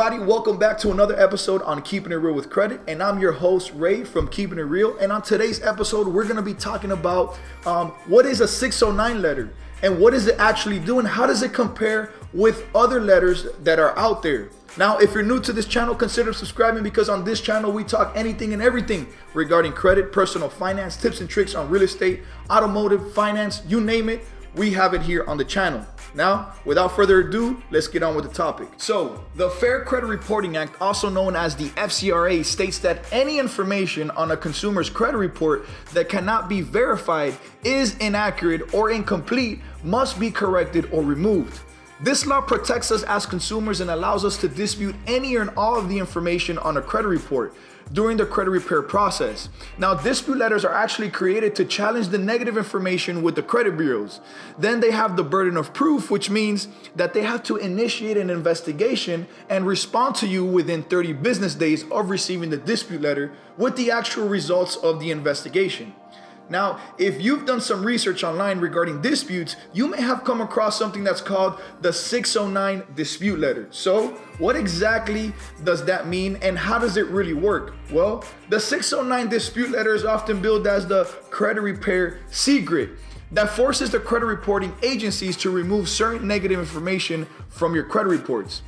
everybody? Welcome back to another episode on Keeping It Real with Credit, and I'm your host Ray from Keeping It Real. And on today's episode, we're going to be talking about what is a 609 letter and what does it actually do and how does it compare with other letters that are out there. Now, if you're new to this channel, consider subscribing because on this channel we talk anything and everything regarding credit, personal finance, tips and tricks on real estate, automotive, finance, you name it, we have it here on the channel. Now, without further ado, let's get on with the topic. So, the Fair Credit Reporting Act, also known as the FCRA, states that any information on a consumer's credit report that cannot be verified, is inaccurate or incomplete, must be corrected or removed. This law protects us as consumers and allows us to dispute any and all of the information on a credit report during the credit repair process. Now, dispute letters are actually created to challenge the negative information with the credit bureaus. Then they have the burden of proof, which means that they have to initiate an investigation and respond to you within 30 business days of receiving the dispute letter with the actual results of the investigation. Now, if you've done some research online regarding disputes, you may have come across something that's called the 609 dispute letter. So, what exactly does that mean and how does it really work? Well, the 609 dispute letter is often billed as the credit repair secret that forces the credit reporting agencies to remove certain negative information from your credit reports.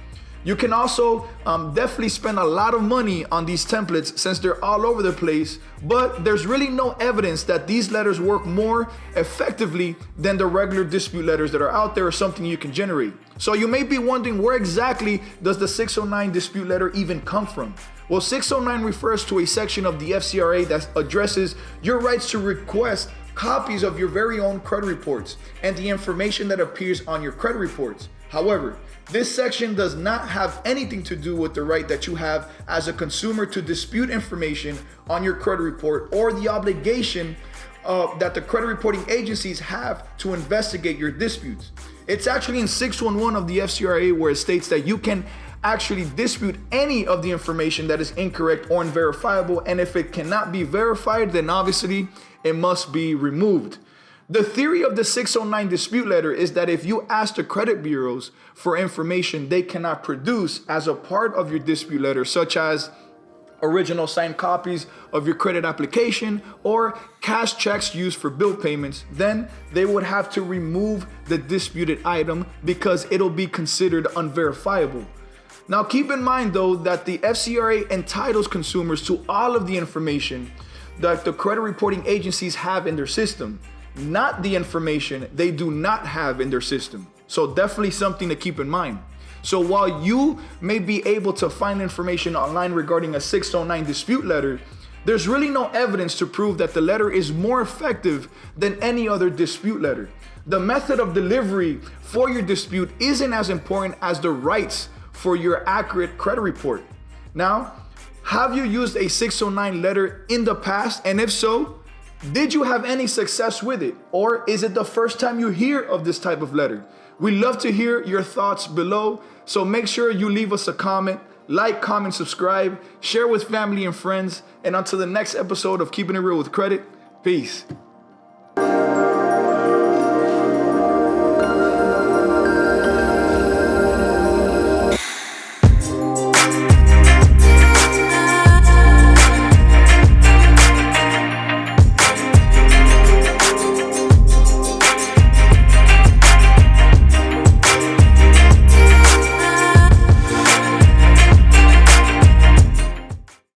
You can also definitely spend a lot of money on these templates since they're all over the place, but there's really no evidence that these letters work more effectively than the regular dispute letters that are out there or something you can generate. So you may be wondering, where exactly does the 609 dispute letter even come from? Well, 609 refers to a section of the FCRA that addresses your rights to request copies of your very own credit reports and the information that appears on your credit reports. However, this section does not have anything to do with the right that you have as a consumer to dispute information on your credit report or the obligation that the credit reporting agencies have to investigate your disputes. It's actually in 611 of the FCRA where it states that you can actually dispute any of the information that is incorrect or unverifiable, and if it cannot be verified, then obviously it must be removed. The theory of the 609 dispute letter is that if you ask the credit bureaus for information they cannot produce as a part of your dispute letter, such as original signed copies of your credit application or cash checks used for bill payments, then they would have to remove the disputed item because it'll be considered unverifiable. Now, keep in mind though that the FCRA entitles consumers to all of the information that the credit reporting agencies have in their system, not the information they do not have in their system. So definitely something to keep in mind. So while you may be able to find information online regarding a 609 dispute letter, there's really no evidence to prove that the letter is more effective than any other dispute letter. The method of delivery for your dispute isn't as important as the rights for your accurate credit report. Now, have you used a 609 letter in the past? And if so, did you have any success with it? Or is it the first time you hear of this type of letter? We love to hear your thoughts below, so make sure you leave us a comment, like, comment, subscribe, share with family and friends, and until the next episode of Keeping It Real with Credit, peace.